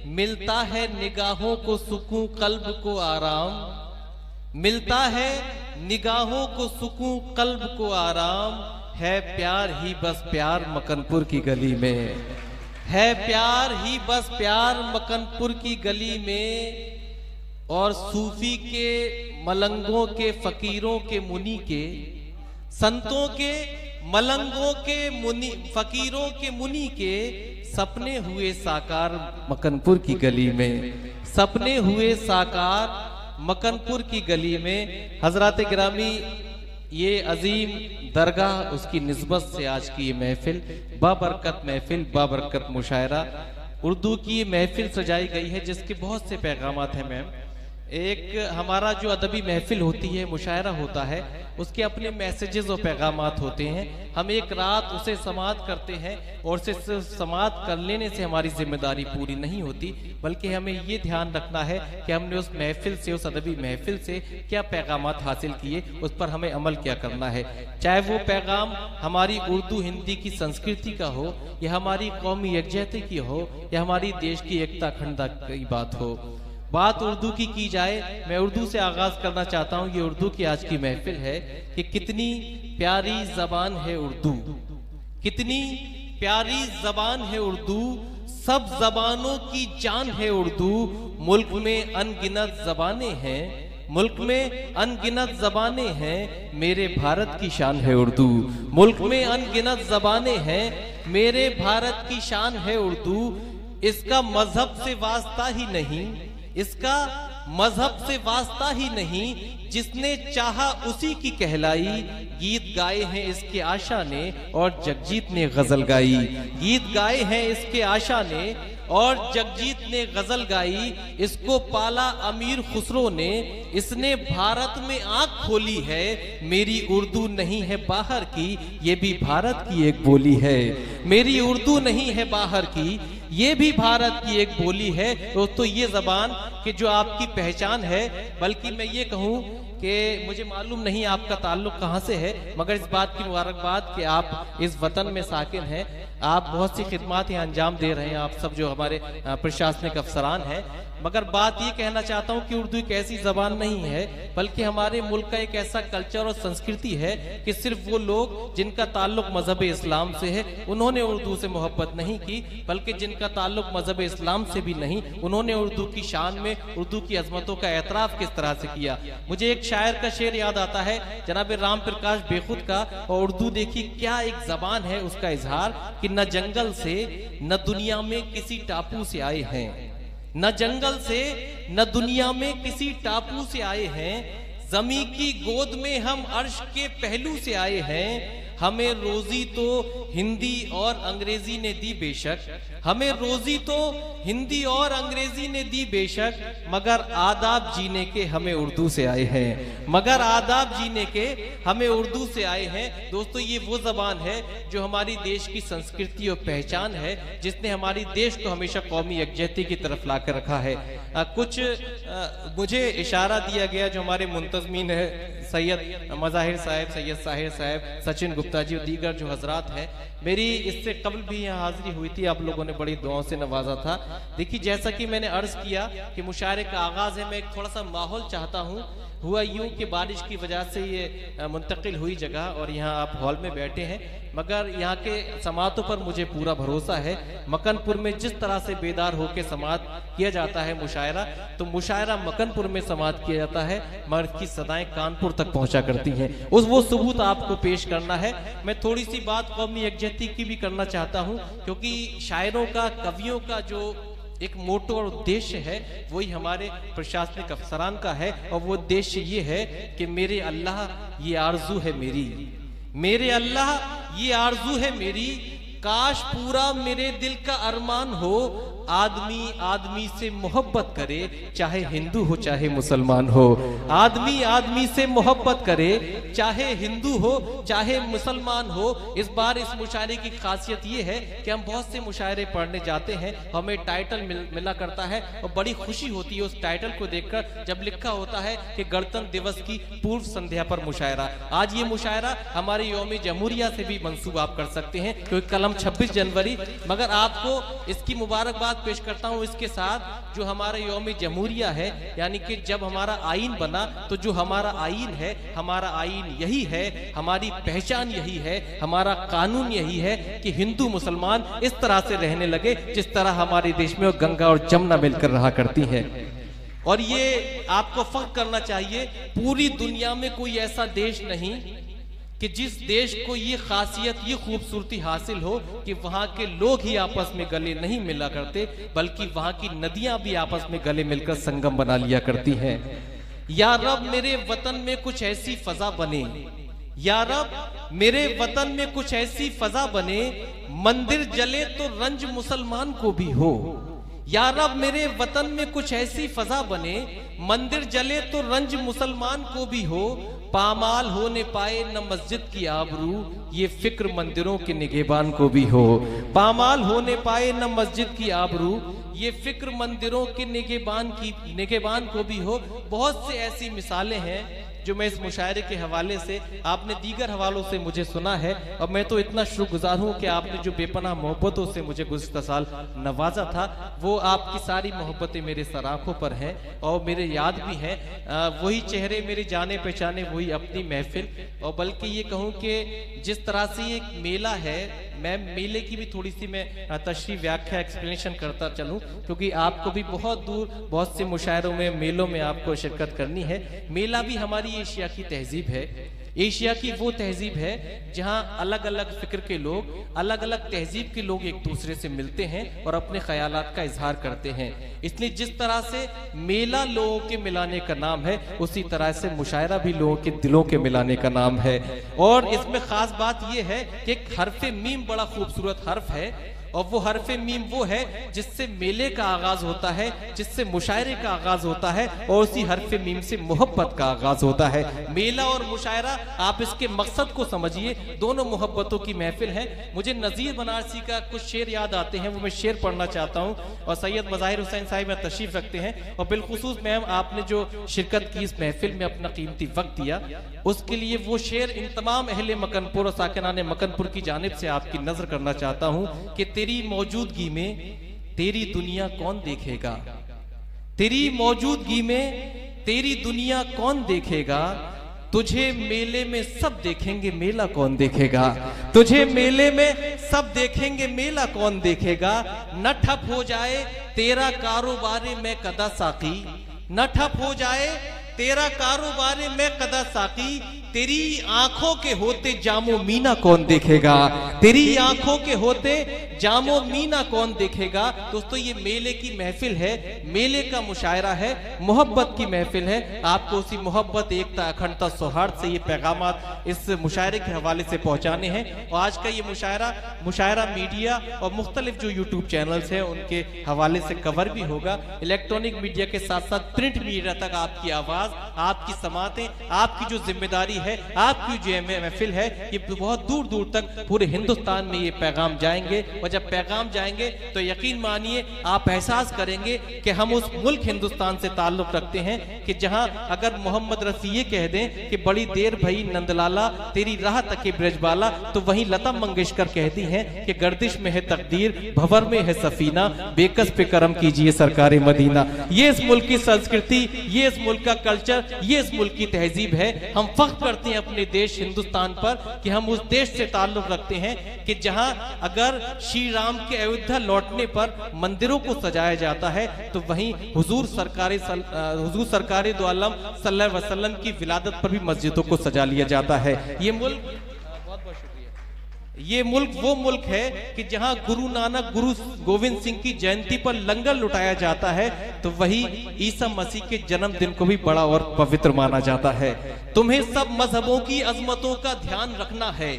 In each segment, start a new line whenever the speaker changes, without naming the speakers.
मिलता है निगाहों को सुकून कल्ब को आराम, मिलता है निगाहों को सुकून कल्ब को आराम, है प्यार ही बस प्यार मकनपुर की गली में, है प्यार ही बस प्यार मकनपुर की गली में। और सूफी के मलंगों के फकीरों के मुनि के, संतों के मलंगों के मुनि फकीरों के मुनि के सपने हुए साकार मकनपुर की गली में, सपने हुए साकार मकनपुर की गली में। हजरात गिरामी, ये अजीम दरगाह, उसकी निस्बत से आज की ये महफिल बाबरकत महफिल, बाबरकत मुशायरा, उर्दू की महफिल सजाई गई है जिसके बहुत से पैगामात हैं मैम। एक हमारा जो अदबी महफिल होती है, मुशायरा होता है, उसके अपने मैसेजेस और पैगामात होते हैं। हम एक रात उसे समाअत करते हैं और उसे समाअत कर लेने से हमारी जिम्मेदारी पूरी नहीं होती, बल्कि हमें ये ध्यान रखना है कि हमने उस महफिल से, उस अदबी महफिल से क्या पैगामात हासिल किए, उस पर हमें अमल क्या करना है। चाहे वो पैगाम हमारी उर्दू हिंदी की संस्कृति का हो, या हमारी कौमी यकजहती की हो, या हमारी देश की एकता अखंडता की बात हो। बात उर्दू की जाए, मैं उर्दू से आगाज करना चाहता हूँ। ये उर्दू की आज की महफिल है कि कितनी प्यारी जबान है उर्दू, कितनी प्यारी जबान है उर्दू, सब जबानों की जान है उर्दू। मुल्क में अनगिनत जबानें हैं, मुल्क में अनगिनत जबानें हैं, मेरे भारत की शान है उर्दू। मुल्क में अनगिनत जबानें हैं, मेरे भारत की शान है उर्दू। इसका मजहब से वास्ता ही नहीं, इसका मजहब से वास्ता ही नहीं, जिसने चाहा उसी की कहलाई। गीत गाए हैं इसके आशा ने और जगजीत ने गजल गाई, गीत गाए हैं इसके आशा ने और जगजीत ने गजल गाई। इसको पाला अमीर खुसरो ने, इसने भारत में आंख खोली है। मेरी उर्दू नहीं है बाहर की, ये भी भारत की एक बोली है। मेरी उर्दू नहीं है बाहर की, ये भी भारत की एक बोली है। दोस्तों, ये जबान कि जो आपकी पहचान है, बल्कि मैं ये कहूँ कि मुझे मालूम नहीं आपका ताल्लुक कहाँ से है, मगर इस बात की मुबारकबाद कि आप इस वतन में साकिन हैं। आप बहुत सी खिदमात यहाँ अंजाम दे रहे हैं, आप सब जो हमारे प्रशासनिक अफसरान हैं। मगर बात ये कहना चाहता हूँ कि उर्दू एक ऐसी जबान नहीं है, बल्कि हमारे मुल्क का एक ऐसा कल्चर और संस्कृति है कि सिर्फ वो लोग जिनका ताल्लुक मजहब इस्लाम से है, उन्होंने उर्दू से मोहब्बत नहीं की, बल्कि जिनका ताल्लुक मजहब इस्लाम से भी नहीं, उन्होंने उर्दू की शान में, उर्दू की अजमतों का एतराफ किस तरह से किया। मुझे एक शायर का शेर याद आता है, जनाब राम प्रकाश बेखुद का। और उर्दू देखिए क्या एक जबान है, उसका इजहार कि न जंगल से न दुनिया में किसी टापू से आए हैं, न जंगल से न दुनिया में किसी टापू से आए हैं, जमी की गोद में हम अर्श के पहलू से आए हैं। हमें रोजी तो हिंदी और अंग्रेजी ने दी बेशक, हमें रोजी तो हिंदी और अंग्रेजी ने दी बेशक, मगर आदाब जीने के हमें उर्दू से आए हैं, मगर आदाब जीने के हमें उर्दू से आए हैं। दोस्तों, ये वो जबान है जो हमारी देश की संस्कृति और पहचान है, जिसने हमारी देश को हमेशा कौमी यकजहती की तरफ ला कर रखा है। मुझे इशारा दिया गया, जो हमारे मुंतजमीन है सैयद मज़ाहिर साहब, सैयद साहिर साहब, सचिन गुप्ता जी और दीगर जो हजरात हैं, मेरी इससे कबल भी यहाँ हाजिरी हुई थी, आप लोगों ने बड़ी दुआओं से नवाजा था। देखिए, जैसा कि मैंने अर्ज किया कि मुशायरे का आगाज है, मैं एक थोड़ा सा माहौल चाहता हूँ। हुआ यूं कि बारिश की वजह से ये मुंतकिल हुई जगह और यहाँ आप हॉल में बैठे हैं, मगर यहाँ के समातों पर मुझे पूरा भरोसा है। मकनपुर में जिस तरह से बेदार होकर समात किया जाता है मुशायरा, तो मुशायरा मकनपुर में समात किया जाता है, मगर की सदाएं कानपुर तक पहुंचा करती हैं। वो सबूत आपको पेश करना है। मैं थोड़ी सी बात कौमी यकजहती की भी करना चाहता हूँ, क्योंकि शायरों का, कवियों का जो एक मोटो और उद्देश्य है, वही हमारे प्रशासनिक अफसरान का है। और वो उद्देश्य ये है कि मेरे अल्लाह ये आरजू है मेरी, मेरे अल्लाह ये आरजू है मेरी, काश पूरा मेरे दिल का अरमान हो, आदमी आदमी से मोहब्बत करे, चाहे हिंदू हो चाहे मुसलमान हो। आदमी आदमी से मोहब्बत करे, चाहे हिंदू हो चाहे मुसलमान हो। इस बार इस मुशायरे की खासियत ये है कि हम बहुत से मुशायरे पढ़ने जाते हैं, हमें टाइटल मिला करता है और बड़ी खुशी होती है उस टाइटल को देखकर, जब लिखा होता है कि गणतंत्र दिवस की पूर्व संध्या पर मुशायरा। आज ये मुशायरा हमारे यौम जमहूरिया से भी मंसूब आप कर सकते हैं, क्योंकि कलम 26 जनवरी, मगर आपको इसकी मुबारकबाद पेश करता हूँ इसके साथ जो हमारा यौम जमहूरिया है, यानी कि जब हमारा आईन बना तो जो हमारा आईन है, हमारा आईन यही है, हमारी पहचान यही है, हमारा कानून यही है कि हिंदू मुसलमान इस तरह से रहने लगे जिस तरह हमारे देश में गंगा और जमुना मिलकर रहा करती है। और ये आपको फख्र करना चाहिए, पूरी दुनिया में कोई ऐसा देश नहीं कि जिस देश को ये खासियत, ये खूबसूरती हासिल हो कि वहां के लोग ही आपस में गले नहीं मिला करते, बल्कि वहां की नदियां भी आपस में गले मिलकर संगम बना लिया करती हैं। या रब मेरे वतन में कुछ ऐसी फजा बने, या रब मेरे वतन में कुछ ऐसी फजा बने, मंदिर जले तो रंज मुसलमान को भी हो। या रब मेरे वतन में कुछ ऐसी फजा बने, मंदिर जले तो रंज मुसलमान को भी हो। पामाल होने पाए न मस्जिद की आबरू, ये फिक्र मंदिरों के निगहबान को भी हो। पामाल होने पाए न मस्जिद की आबरू, ये फिक्र मंदिरों के निगहबान को भी हो। बहुत से ऐसी मिसालें हैं जो मैं इस मुशायरे के हवाले से, आपने दीगर हवालों से मुझे सुना है, और मैं तो इतना शुक्रगुजार हूँ कि आपने जो बेपनाह मोहब्बतों से मुझे गुज़िश्ता साल नवाजा था, वो आपकी सारी मोहब्बतें मेरे सराखों पर हैं और मेरे याद भी हैं। वही चेहरे मेरे जाने पहचाने, वही अपनी महफिल। और बल्कि ये कहूँ कि जिस तरह से ये एक मेला है, मैं मेले की भी थोड़ी सी मैं तशरीह व्याख्या एक्सप्लेनेशन करता चलूं, क्योंकि आपको भी बहुत दूर बहुत से मुशायरों में, मेलों में आपको शिरकत करनी है। मेला भी हमारी एशिया की तहजीब है। एशिया की वो तहजीब है जहां अलग अलग फिक्र के लोग, अलग अलग तहजीब के लोग एक दूसरे से मिलते हैं और अपने ख्यालात का इजहार करते हैं। इसलिए जिस तरह से मेला लोगों के मिलाने का नाम है, उसी तरह से मुशायरा भी लोगों के दिलों के मिलाने का नाम है। और इसमें खास बात यह है कि एक हरफे मीम बड़ा खूबसूरत हर्फ है, और वो हरफे मीम वो है जिससे मेले का आगाज होता है, जिससे मुशायरे का आगाज होता है, और उसी हरफे मीम से मोहब्बत का आगाज होता है। मेला और मुशायरा, आप इसके मकसद को समझिए, दोनों मोहब्बतों की महफिल है। मुझे नज़ीर बनारसी का कुछ शेर याद आते हैं, वो मैं शेर पढ़ना चाहता हूँ। और सैयद मज़ाहिर हुसैन साहिब में तशरीफ रखते हैं, और बिलखुसूस मैम आपने जो शिरकत की इस महफिल में अपना कीमती वक्त दिया, उसके लिए वो शेर इन तमाम अहले मकनपुर और साकिनाने मकनपुर की जानिब से आपकी नजर करना चाहता हूँ कि तेरी मौजूदगी में तेरी दुनिया कौन देखेगा, तेरी मौजूदगी में तेरी दुनिया कौन देखेगा। तुझे मेले में सब देखेंगे, मेला कौन देखेगा। तुझे मेले में सब देखेंगे, मेला कौन देखेगा। न ठप हो जाए तेरा कारोबार में कदा साकी, न ठप हो जाए तेरा कारोबार में कदा साकी। तेरी आंखों के होते जामो मीना कौन देखेगा, तेरी आंखों के होते जामो मीना कौन देखेगा। दोस्तों, ये मेले की महफिल है, मेले का मुशायरा है, मोहब्बत की महफिल है। आपको उसी मोहब्बत, एकता, अखंडता, सौहार्द से ये पैगामात इस मुशायरे के हवाले से पहुंचाने हैं। और आज का ये मुशायरा मीडिया और मुख्तलिफ जो यूट्यूब चैनल्स हैं उनके हवाले से कवर भी होगा। इलेक्ट्रॉनिक मीडिया के साथ साथ प्रिंट मीडिया तक आपकी आवाज, आपकी समातें, आपकी जो जिम्मेदारी है, आपकी जो महफिल है, ये बहुत दूर दूर तक पूरे हिंदुस्तान में ये पैगाम जाएंगे। और जब पैगाम जाएंगे तो यकीन मानिए आप एहसास करेंगे कि हम उस मुल्क हिंदुस्तान से ताल्लुक रखते हैं कि जहां अगर मोहम्मद रफी ये कह दें कि बड़ी देर भई नंदलाला तेरी राह तके ब्रजबाला, तो वहीं लता मंगेशकर कहती हैं कि गर्दिश में है तकदीर, भंवर में है सफीना, बेकस पे करम कीजिए सरकारे मदीना। ये इस मुल्क की संस्कृति, ये इस मुल्क का कल्चर, ये इस मुल्क की तहजीब है। हम फख्र करते हैं अपने देश हिंदुस्तान पर कि हम उस देश से ताल्लुक रखते हैं कि जहां अगर श्री राम के अयोध्या लौटने पर मंदिरों को सजाया जाता है, तो वहीं हुजूर सरकारे दो आलम सल्लल्लाहु अलैहि वसल्लम की विलादत पर भी मस्जिदों को सजा लिया जाता है। ये मुल्क, बहुत बहुत शुक्रिया, ये मुल्क वो मुल्क है कि जहां गुरु नानक, गुरु गोविंद सिंह की जयंती पर लंगर लुटाया जाता है, तो वही ईसा मसीह के जन्मदिन को भी बड़ा और पवित्र माना जाता है। तुम्हें सब मजहबों की अजमतों का ध्यान रखना है,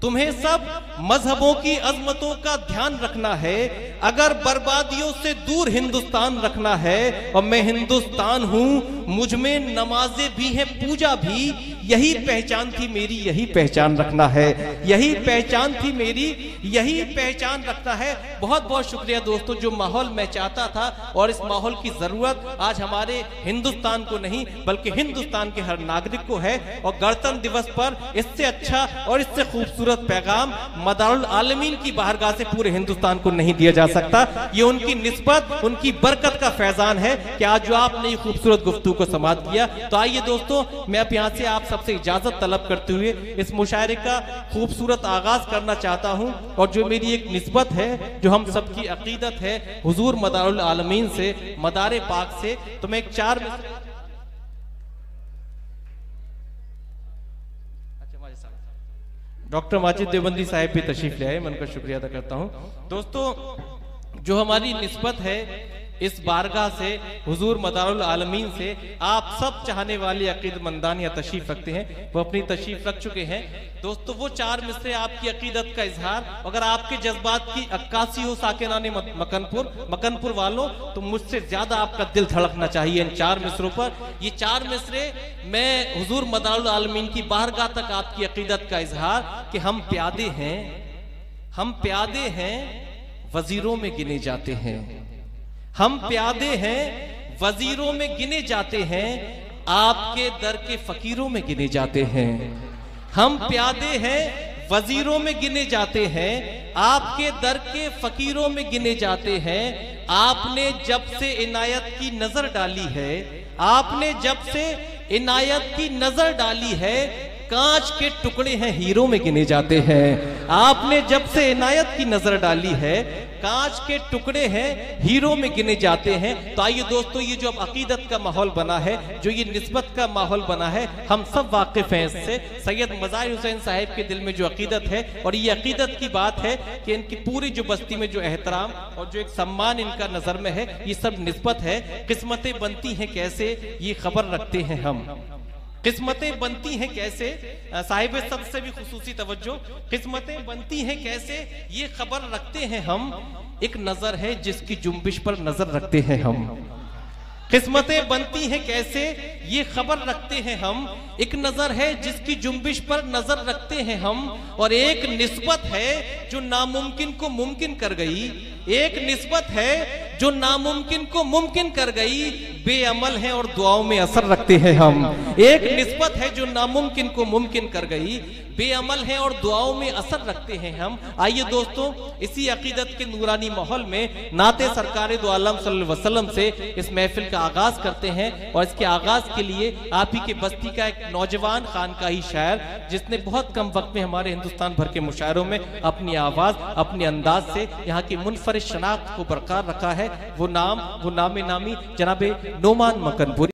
तुम्हें सब मजहबों की अजमतों का ध्यान रखना है। अगर बर्बादियों से दूर हिंदुस्तान रखना है, और मैं हिंदुस्तान हूं, मुझ में नमाजें भी हैं, पूजा भी, यही पहचान थी मेरी, यही पहचान रखना है, यही पहचान थी मेरी, यही पहचान रखना है। बहुत बहुत शुक्रिया दोस्तों, जो माहौल मैं चाहता था और इस माहौल की जरूरत आज हमारे हिंदुस्तान को नहीं बल्कि हिंदुस्तान के हर नागरिक को है। और गणतंत्र दिवस पर इससे अच्छा और इससे खूबसूरत खूबसूरत पैगाम मदारुल आलमीन की बारगाह से पूरे हिंदुस्तान को नहीं दिया जा सकता। ये उनकी निस्बत, उनकी बरकत का फैजान है कि आज जो आपने खूबसूरत गुफ्तगू को समाप्त किया। तो आइए दोस्तों, मैं अब यहाँ से आप सबसे इजाजत तलब करते हुए इस मुशायरे का खूबसूरत आगाज करना चाहता हूँ। और जो मेरी एक निस्बत है, जो हम सबकी अकीदत है हुजूर मदारुल आलमीन से, मदारे पाक से, तो मैं एक 4 डॉक्टर माजिद देवबंदी साहब भी तशरीफ ले आए, मैं उनका शुक्रिया अदा करता हूं। दोस्तों, जो हमारी निस्बत है इस बारगाह से, हुजूर मदारुल आलमीन से, आप सब चाहने वाले अकीदतमंदान या तशरीफ रखते हैं, वो अपनी तशरीफ रख चुके हैं। दोस्तों, वो 4 मिसरे आपकी अकीदत का इजहार, अगर आपके जज्बात की अक्कासी हो साकिनाने मकनपुर वालों, तो मुझसे ज्यादा आपका दिल धड़कना चाहिए इन 4 मिसरों पर। ये 4 मिसरे मैं हुजूर मदारुल आलमीन की बारगाह तक आपकी अकीदत का इजहार कि हम प्यादे हैं वजीरों में गिने जाते हैं, हम प्यादे हैं वजीरों में गिने जाते हैं, आपके दर के फकीरों में गिने जाते हैं। हम प्यादे हैं वजीरों में गिने जाते हैं, आपके दर के फकीरों में गिने जाते हैं। आपने जब से इनायत की नजर डाली है, आपने जब से इनायत की नजर डाली है, कांच के टुकड़े हैं हीरो में गिने जाते हैं। आपने जब से इनायत की नजर डाली है, कांच के टुकड़े हैं हीरो में गिने जाते हैं। तो आइए दोस्तों, ये जो अब अकीदत का माहौल बना है, जो ये निस्बत का माहौल बना है, हम सब वाकिफ हैं इससे। सैयद मज़ाहिर हुसैन साहब के दिल में जो अकीदत है, और ये अकीदत की बात है कि इनकी पूरी जो बस्ती में जो एहतराम और जो एक सम्मान इनका नजर में है, ये सब निस्बत है। किस्मतें बनती हैं कैसे, ये खबर रखते हैं हम। किस्मतें बनती हैं कैसे, साहिब सद से भी खुसूसी तवज्जो, किस्मतें बनती हैं कैसे ये खबर रखते हैं हम। एक नजर है जिसकी जुम्बिश पर नजर रखते हैं हम। किस्मतें बनती हैं कैसे ये खबर रखते हैं हम। एक नजर है जिसकी जुम्बिश पर नजर रखते हैं हम। और एक निस्बत है जो नामुमकिन को मुमकिन कर गई, एक निस्बत है जो नामुमकिन को मुमकिन कर गई। बेअमल हैं और दुआओं में असर रखते हैं हम। एक निस्बत है जो नामुमकिन को मुमकिन कर गई, बेअमल हैं और दुआओं में असर रखते हैं हम। आइए दोस्तों, इसी अकीदत के नूरानी माहौल में नाते सरकार दो आलम सल्लल्लाहु अलैहि वसल्लम से इस महफिल का आगाज करते हैं। और इसके आगाज के लिए आप ही के बस्ती का एक नौजवान खानकाही शायर, जिसने बहुत कम वक्त में हमारे हिंदुस्तान भर के मुशायरों में अपनी आवाज, अपने अंदाज से यहाँ की मुनफरिद शनाख्त को बरकरार रखा है, वो नाम नामी जनाबे नोमान मकनपुरी।